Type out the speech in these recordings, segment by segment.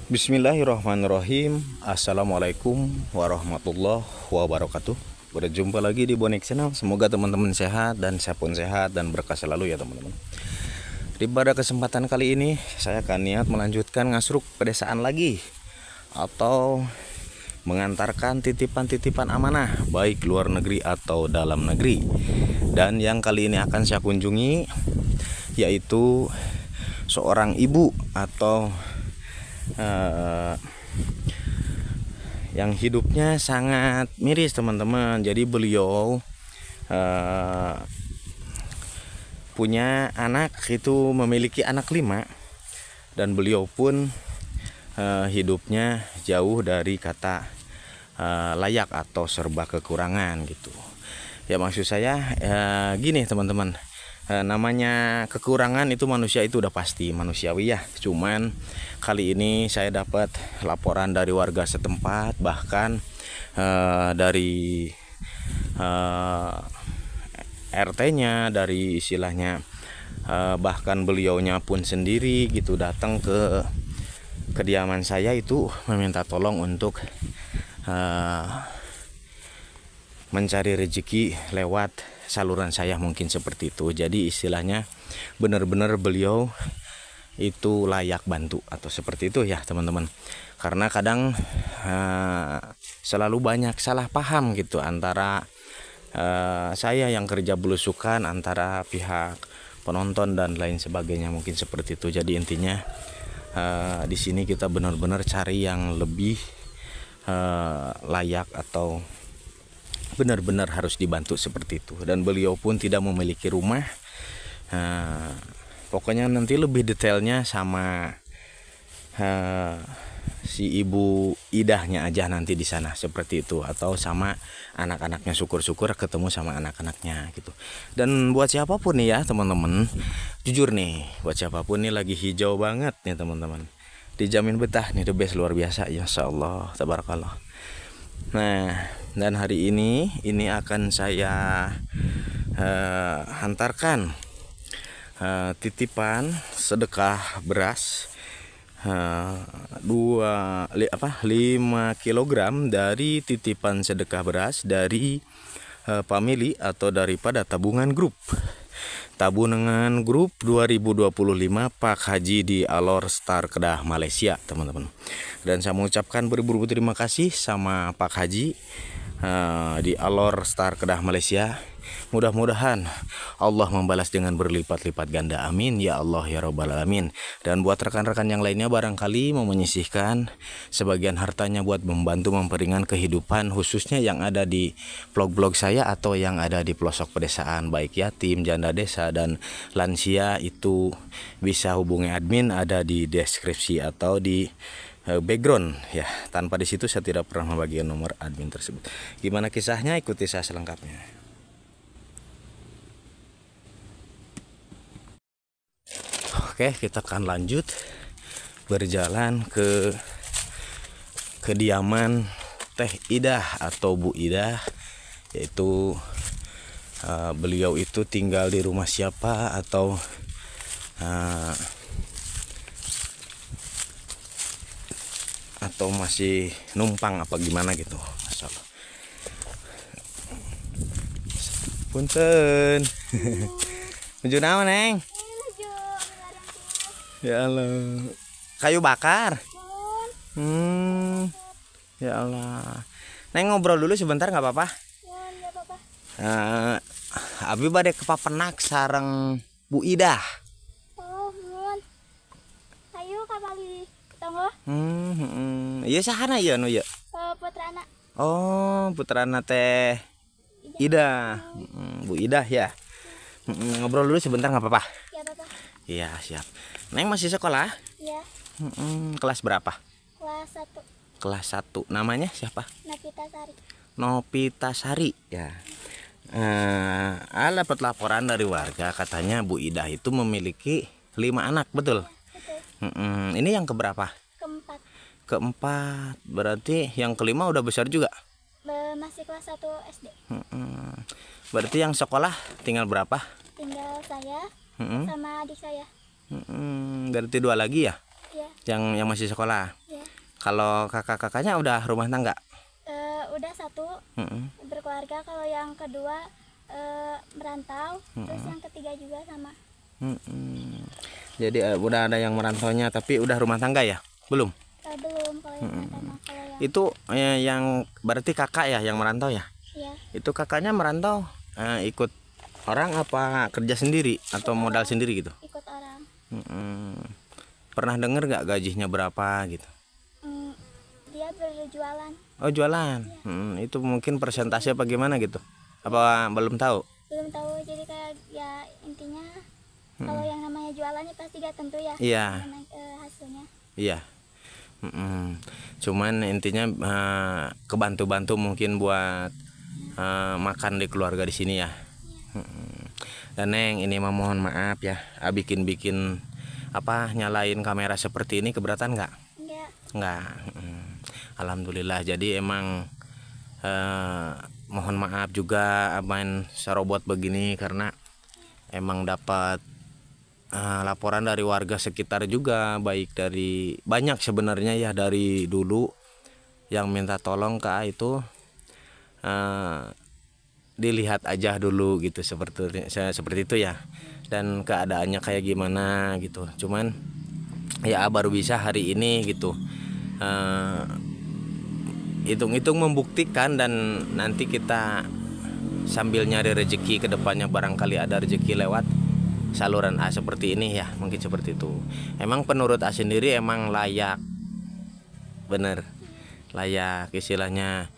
Bismillahirrahmanirrahim. Assalamualaikum warahmatullahi wabarakatuh. Berjumpa lagi di Bonek Channel. Semoga teman-teman sehat dan saya pun sehat dan berkah selalu ya teman-teman. Pada kesempatan kali ini saya akan niat melanjutkan ngasruk pedesaan lagi, atau mengantarkan titipan-titipan amanah baik luar negeri atau dalam negeri. Dan yang kali ini akan saya kunjungi yaitu seorang ibu atau yang hidupnya sangat miris teman-teman. Jadi beliau punya anak, itu memiliki anak 5, dan beliau pun hidupnya jauh dari kata layak atau serba kekurangan gitu. Ya maksud saya gini teman-teman, namanya kekurangan itu manusia itu udah pasti manusiawi ya. Cuman kali ini saya dapat laporan dari warga setempat, bahkan dari RT-nya, dari istilahnya bahkan beliaunya pun sendiri gitu datang ke kediaman saya itu meminta tolong untuk mencari rezeki lewat saluran saya, mungkin seperti itu. Jadi istilahnya benar-benar beliau itu layak bantu atau seperti itu ya teman-teman. Karena kadang selalu banyak salah paham gitu antara saya yang kerja belusukan, antara pihak penonton dan lain sebagainya, mungkin seperti itu. Jadi intinya di sini kita benar-benar cari yang lebih layak atau benar-benar harus dibantu seperti itu. Dan beliau pun tidak memiliki rumah. Pokoknya nanti lebih detailnya sama si ibu idahnya aja nanti di sana seperti itu, atau sama anak-anaknya. Syukur-syukur ketemu sama anak-anaknya gitu. Dan buat siapapun nih ya teman-teman, jujur nih, buat siapapun nih lagi hijau banget nih teman-teman, dijamin betah nih, the best, luar biasa ya, insyaallah, tabarakallah. Nah, dan hari ini akan saya hantarkan titipan sedekah beras 5 kilogram dari titipan sedekah beras dari family atau daripada tabungan grup 2025 Pak Haji di Alor Star Kedah Malaysia teman-teman. Dan saya mengucapkan beribu-ribu terima kasih sama Pak Haji di Alor Star Kedah Malaysia. Mudah-mudahan Allah membalas dengan berlipat-lipat ganda, amin ya Allah ya Rabbal alamin. Dan buat rekan-rekan yang lainnya barangkali mau menyisihkan sebagian hartanya buat membantu memperingan kehidupan, khususnya yang ada di blog-blog saya atau yang ada di pelosok pedesaan, baik yatim, janda desa, dan lansia, itu bisa hubungi admin, ada di deskripsi atau di background ya. Tanpa di situ saya tidak pernah membagikan nomor admin tersebut. Gimana kisahnya, ikuti saya selengkapnya. Oke, kita akan lanjut berjalan ke kediaman Teh Idah atau Bu Idah, yaitu beliau itu tinggal di rumah siapa atau masih numpang apa gimana gitu. Masalah. Punten. Menuju naon, Neng? Ya Allah, kayu bakar. Ya Allah, Neng ngobrol dulu sebentar nggak apa-apa? Nggak apa-apa. Abi bade ke Papenak sareng Bu Idah. Oh, nun. Ayo kapali tonggo. Iya sahana ya nu ya. Putrana. Oh, putrana Teh Idah. Bu Idah ya. Ngobrol dulu sebentar nggak apa-apa? Ya apa-apa. Iya siap. Neng masih sekolah? Ya, Kelas berapa? kelas 1. Kelas 1. Namanya siapa? Navita Sari. Novita Sari ya. Dapat laporan dari warga, katanya Bu Idah itu memiliki 5 anak, betul? Betul. Ini yang keberapa? Keempat. Keempat. Berarti yang kelima udah besar juga? Masih kelas 1 SD. Berarti yang sekolah tinggal berapa? Tinggal saya sama adik saya. Berarti 2 lagi ya? Ya. Yang masih sekolah. Ya. Kalau kakak-kakaknya udah rumah tangga? Udah satu Mm-mm. berkeluarga, kalau yang kedua merantau, terus yang ketiga juga sama. Mm-mm. Jadi udah ada yang merantaunya, tapi udah rumah tangga ya? Belum? Belum kalau yang pertama. Kalau yang Itu yang berarti kakak ya yang merantau ya? iya, Itu kakaknya merantau ikut orang apa kerja sendiri atau modal sendiri gitu? ikut orang. Mm-mm. Pernah denger nggak gajinya berapa gitu? Dia berjualan. Oh jualan. Itu mungkin persentase apa gimana gitu? Apa belum tahu? Belum tahu, jadi kayak ya intinya kalau yang namanya jualannya pasti gak tentu ya. Iya. Hasilnya. Iya. Cuman intinya kebantu-bantu mungkin buat makan di keluarga di sini ya. Dan Neng, ini mah mohon maaf ya, bikin nyalain kamera seperti ini keberatan nggak? Nggak. Alhamdulillah. Jadi emang mohon maaf juga main serobot begini karena emang dapat laporan dari warga sekitar juga, baik dari banyak sebenarnya ya, dari dulu yang minta tolong ke itu dilihat aja dulu gitu, seperti itu ya, dan keadaannya kayak gimana gitu. Cuman ya baru bisa hari ini gitu hitung-hitung membuktikan, dan nanti kita sambil nyari rezeki ke depannya, barangkali ada rezeki lewat saluran A seperti ini ya, mungkin seperti itu. Emang penurut A sendiri emang layak, bener layak istilahnya,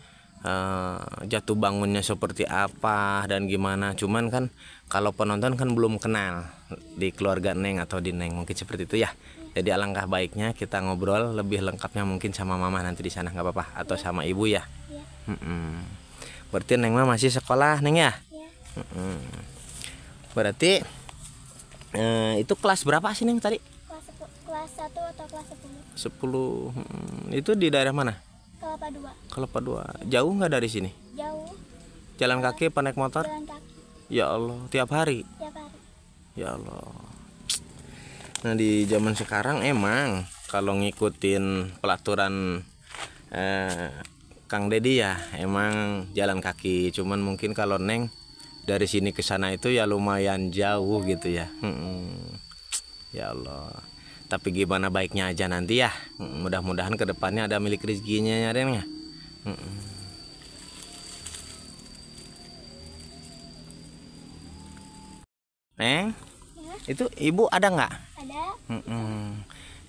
jatuh bangunnya seperti apa dan gimana. Cuman kan kalau penonton kan belum kenal di keluarga Neng atau di Neng, mungkin seperti itu ya. Jadi alangkah baiknya kita ngobrol lebih lengkapnya mungkin sama mama nanti di sana, nggak apa-apa, atau sama ibu ya. Berarti Neng mah masih sekolah Neng ya? Berarti itu kelas berapa sih Neng tadi? Kelas 1 atau kelas 10. Itu di daerah mana? Kelapa 2. Kelapa 2. Jauh nggak dari sini? Jauh. Jalan kaki apa naik motor? Jalan kaki. Ya Allah, tiap hari? Tiap hari. Ya Allah. Nah di zaman sekarang emang kalau ngikutin pelaturan Kang Dedi ya emang jalan kaki. Cuman mungkin kalau Neng dari sini ke sana itu ya lumayan jauh gitu ya. Ya Allah. Tapi gimana baiknya aja nanti ya. Mudah-mudahan kedepannya ada milik rezekinya ya Neng ya. Neng, Ya, itu ibu ada nggak? ada.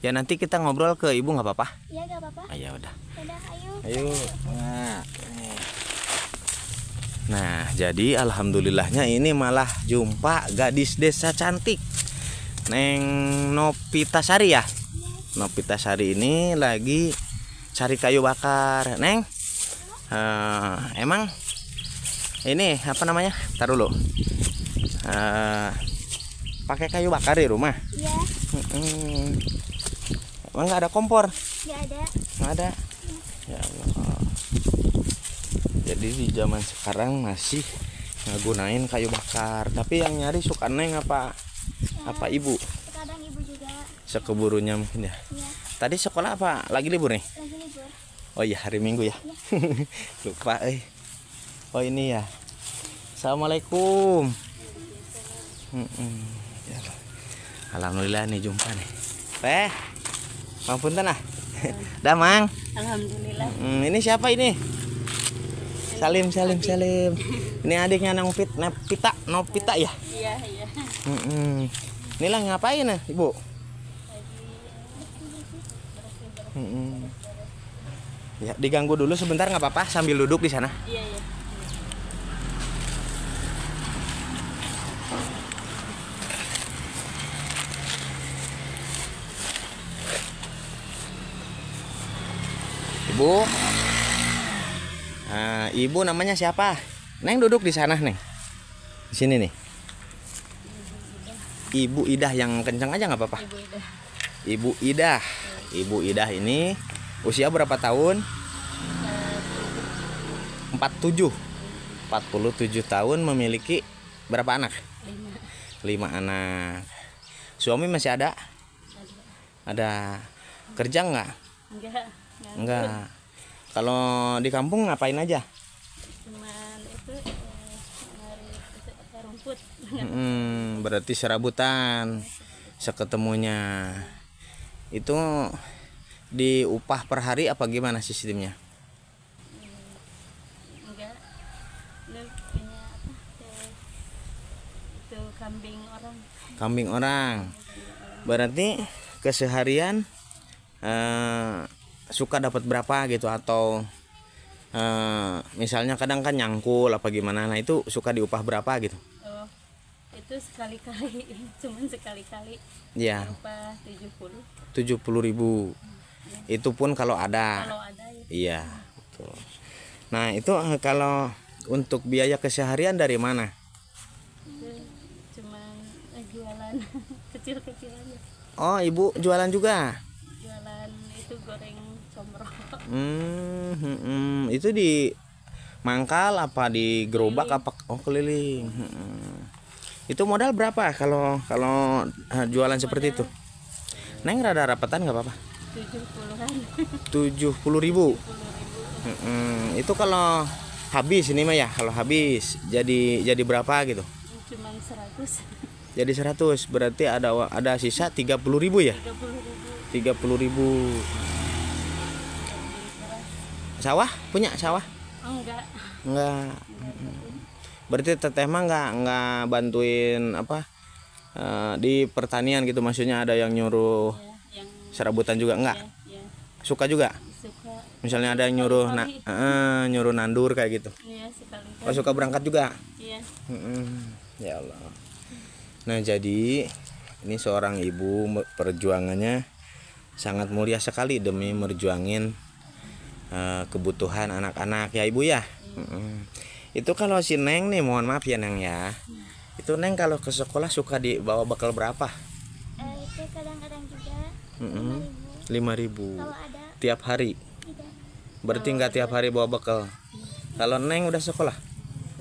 Ya nanti kita ngobrol ke ibu nggak apa-apa? Ya gak apa-apa. Ya udah. Udah, ayo. Ayo. Nah, jadi alhamdulillahnya ini malah jumpa gadis desa cantik, Neng Nopitasari ya. Nopitasari ini lagi cari kayu bakar, Neng. Emang ini apa namanya? Tar dulu. Pakai kayu bakar di rumah? Iya. Emang nggak ada kompor? Gak ada. Nggak ada. Ya Allah. Jadi di zaman sekarang masih ngegunain kayu bakar. Tapi yang nyari suka Neng apa ibu? Kadang ibu juga. Sekeburunya mungkin ya. Iya. Tadi sekolah apa? Lagi libur nih? Lagi libur. Oh iya, hari Minggu ya. Lupa Oh ini ya. Assalamualaikum. Ya. Alhamdulillah nih jumpa nih. Punten ah. Dah Mang. Alhamdulillah. Ini siapa ini? Salim. Ini adiknya Nopita ya? Iya, iya. Inilah ngapain ya, Ibu? Ya, diganggu dulu sebentar nggak apa-apa sambil duduk di sana. Iya, iya. Ibu. Ibu namanya siapa? Neng duduk di sana, Neng. Di sini nih. Ibu Idah yang kencang aja nggak apa-apa. Ibu Ida. Ibu Idah ini usia berapa tahun? 47 tahun, memiliki berapa anak? 5 anak. Suami masih ada? Ada. Kerja nggak? Enggak. Enggak. Kalau di kampung ngapain aja? Cuman itu nyari itu apa, rumput. Berarti serabutan seketemunya. Itu diupah per hari apa gimana sistemnya? Enggak. Ini punya apa? Itu kambing orang. Kambing orang. Berarti keseharian suka dapat berapa gitu, atau misalnya kadang kan nyangkul apa gimana, nah itu suka diupah berapa gitu? Oh, itu sekali-kali, cuman sekali-kali. Iya. Upah 70. 70.000. Itu pun kalau ada. Kalau ada ya. Iya, betul. Nah, itu kalau untuk biaya keseharian dari mana? Itu cuman jualan kecil-kecil aja. Oh, ibu jualan juga? Jualan itu goreng comro. Itu di mangkal apa di gerobak apa? Oh, keliling. Itu modal berapa kalau jualan seperti itu? Neng rada rapatan nggak apa-apa? 70-an. 70.000. Itu kalau habis ini mah ya, kalau habis jadi berapa gitu? Cuman 100. Jadi 100, berarti ada sisa 30.000 ya? 30.000. 30.000. Sawah? Punya sawah? Oh, enggak. Enggak. Berarti teteh mah enggak bantuin apa di pertanian gitu, maksudnya ada yang nyuruh Ya, yang serabutan juga enggak? ya, Suka juga? suka. Misalnya ada yang nyuruh nyuruh nandur kayak gitu. Iya, sekali. Oh, suka berangkat juga? Iya. Ya Allah. Nah, jadi ini seorang ibu perjuangannya sangat mulia sekali demi merjuangin kebutuhan anak-anak ya ibu ya. Itu kalau si Neng nih, mohon maaf ya Neng ya. Itu Neng kalau ke sekolah suka dibawa bekal berapa? Itu kadang-kadang juga 5.000 5.000 kalau ada. tiap hari. Tidak. Berarti nggak tiap hari bawa bekal. Kalau Neng udah sekolah?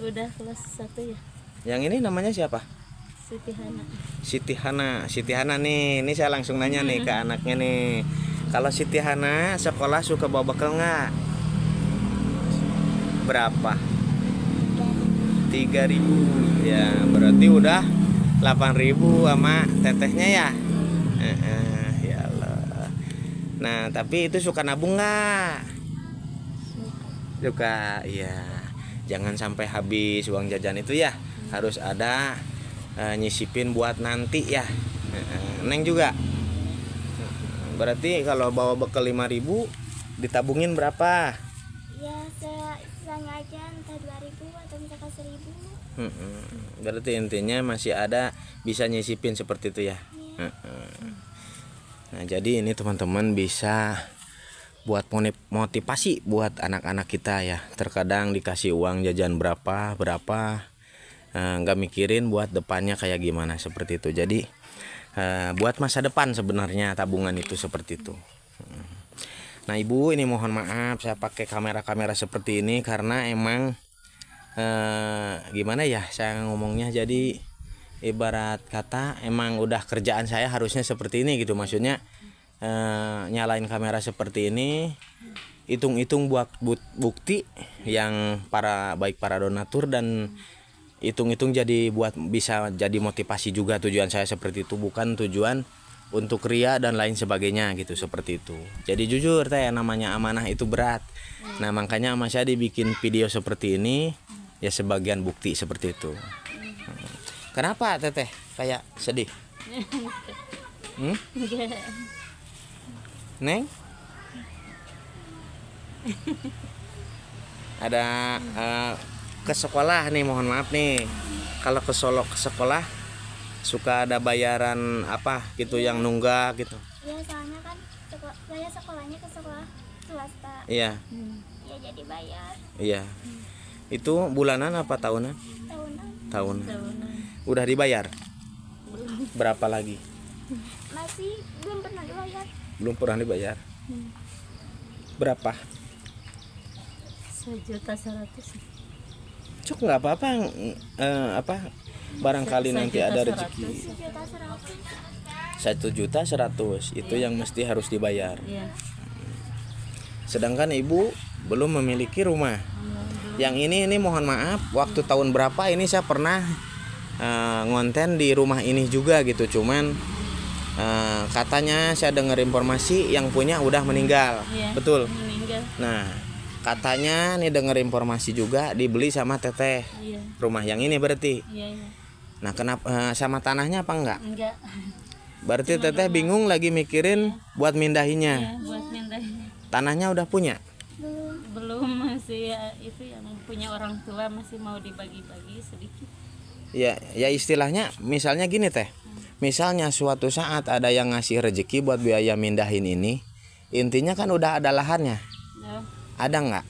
Udah kelas 1 ya. Yang ini namanya siapa? Siti Hana. Siti Hana. Siti Hana nih, ini saya langsung nanya nih ke anaknya nih. Kalau Siti Hana sekolah suka bawa bekal nggak? Berapa? 3.000. Ya, berarti udah 8.000 sama tetehnya ya. Ya Allah. Nah, tapi itu suka nabung nggak? Suka, iya. Jangan sampai habis uang jajan itu ya. Harus ada nyisipin buat nanti ya. Neng juga. Berarti kalau bawa bekal 5.000 ditabungin berapa? Ya sisanya aja entah 2.000 atau misalkan 1.000. Berarti intinya masih ada bisa nyisipin seperti itu ya. Nah, jadi ini teman-teman bisa buat motivasi buat anak-anak kita ya. Terkadang dikasih uang jajan berapa nggak mikirin buat depannya kayak gimana seperti itu. Jadi buat masa depan sebenarnya tabungan itu seperti itu. Nah ibu, ini mohon maaf saya pakai kamera seperti ini karena emang gimana ya saya ngomongnya, jadi ibarat kata emang udah kerjaan saya harusnya seperti ini gitu, maksudnya nyalain kamera seperti ini, hitung-hitung buat bukti yang baik para donatur, dan hitung-hitung jadi buat bisa jadi motivasi juga. Tujuan saya seperti itu, bukan tujuan untuk ria dan lain sebagainya gitu, seperti itu. Jadi jujur teh, namanya amanah itu berat. Nah makanya sama saya dibikin video seperti ini ya, sebagian bukti seperti itu. Kenapa teteh kayak sedih? Neng? Ada ke sekolah nih, mohon maaf nih. Kalau ke sekolah suka ada bayaran apa gitu yang nunggak gitu? Ya soalnya kan saya sekolahnya ke sekolah swasta. Iya. Ya jadi bayar Iya. Itu bulanan apa tahunan? tahunan. Tahunan. Udah dibayar? Berapa lagi? Masih belum pernah dibayar. Belum pernah dibayar. Berapa? 1.100.000. Cuk, nggak apa-apa, barangkali nanti ada rezeki. 1.100.000. 1.100.000 itu yang mesti harus dibayar. Iya. sedangkan ibu belum memiliki rumah. Yang ini mohon maaf, waktu tahun berapa ini saya pernah ngonten di rumah ini juga gitu, cuman katanya saya dengar informasi yang punya udah meninggal. Iya, Betul. meninggal. Nah, katanya nih dengar informasi juga dibeli sama teteh. Iya, Rumah yang ini berarti. iya, iya. Nah, kenapa sama tanahnya apa enggak? Enggak. Berarti teteh bingung lagi mikirin buat mindahinnya. Ya, buat mindahin. Tanahnya udah punya. Belum, masih ya, itu yang punya orang tua masih mau dibagi-bagi sedikit. Ya istilahnya misalnya gini teh. Misalnya suatu saat ada yang ngasih rezeki buat biaya mindahin ini, intinya kan udah ada lahannya. Ya, Ada nggak?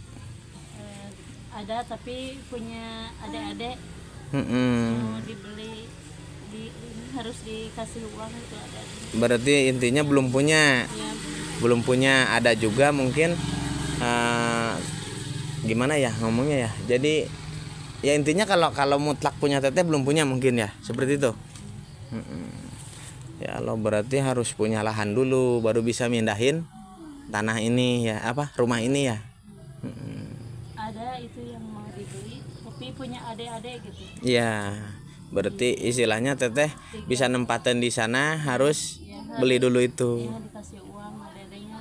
ada tapi punya adik-adik Mm-mm. mau dibeli ini harus dikasih uang itu ada. Berarti intinya belum punya. Ya, Belum punya, ada juga mungkin gimana ya ngomongnya ya. Jadi ya intinya kalau mutlak punya teteh belum punya mungkin ya, seperti itu. Ya lo berarti harus punya lahan dulu baru bisa mindahin tanah ini ya, apa rumah ini ya. ada itu yang mau dibeli tapi punya adik-adik gitu. Ya berarti istilahnya teteh bisa nempatin di sana harus Ya, beli dulu itu. ya dikasih uang adik-adiknya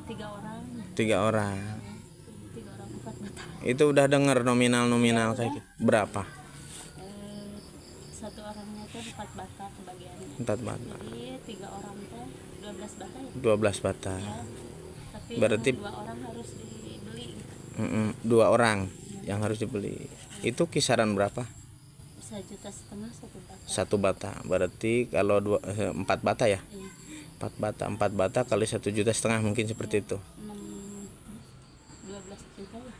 3 orang. 3 orang. 4 bata. Itu udah denger nominal kayak gitu. Berapa? Satu orangnya tuh 4 bata kebagiannya. 4 bata. Jadi 3 orang tuh 12 bata ya. 12 bata. Ya. Tapi Berarti 2 orang harus dibeli. 2 orang yang harus dibeli. Itu kisaran berapa? 1,5 juta 1 bata. 1 bata. Berarti kalau 4 bata ya? Iya. 4 bata kali 1,5 juta mungkin seperti itu. 12 juta ya.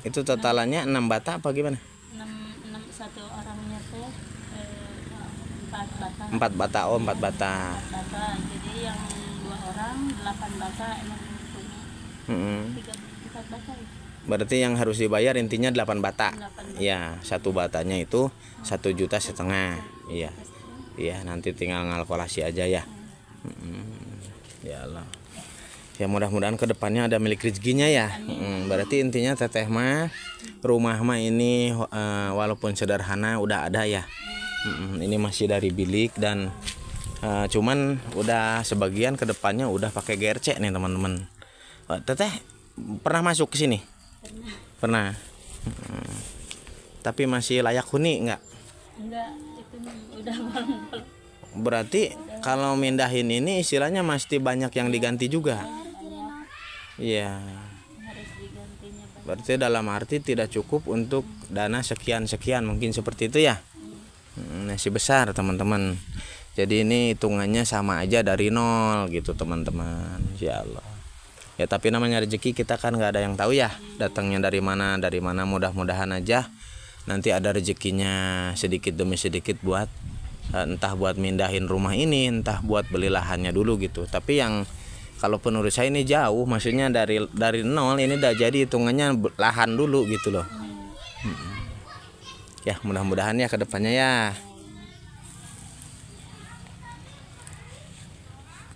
Itu totalannya 6 bata apa gimana? 6 satu orangnya tuh 4 bata. 4 bata. Oh, 4 bata. 4 bata. Jadi yang 2 orang 8 bata yang punya Mm-mm. 4 bata ya. Berarti yang harus dibayar intinya 8 bata. 8 bata. Ya, 1 batanya itu 1,5 juta. Iya. Iya, nanti tinggal ngalkulasi aja ya. Ya Allah. Ya mudah-mudahan kedepannya ada milik rezekinya ya. Berarti intinya teteh mah rumah mah ini walaupun sederhana udah ada ya. Ini masih dari bilik dan cuman udah sebagian kedepannya udah pakai GRC nih teman-teman. Teteh pernah masuk ke sini? Pernah. Tapi masih layak huni nggak? Enggak, itu udah bolong-bolong. Berarti kalau mindahin ini istilahnya mesti banyak yang diganti juga. Iya. Harus digantinya banyak. Berarti dalam arti tidak cukup untuk dana sekian mungkin seperti itu ya. Masih besar teman-teman. Jadi ini hitungannya sama aja dari nol gitu teman-teman. Ya Allah. Ya tapi namanya rezeki kita kan nggak ada yang tahu ya. Datangnya dari mana mudah-mudahan aja nanti ada rezekinya sedikit demi sedikit buat entah buat mindahin rumah ini, entah buat beli lahannya dulu gitu. Tapi yang kalau menurut saya ini jauh, maksudnya dari nol ini udah jadi hitungannya lahan dulu gitu loh. Ya mudah-mudahan ya kedepannya ya.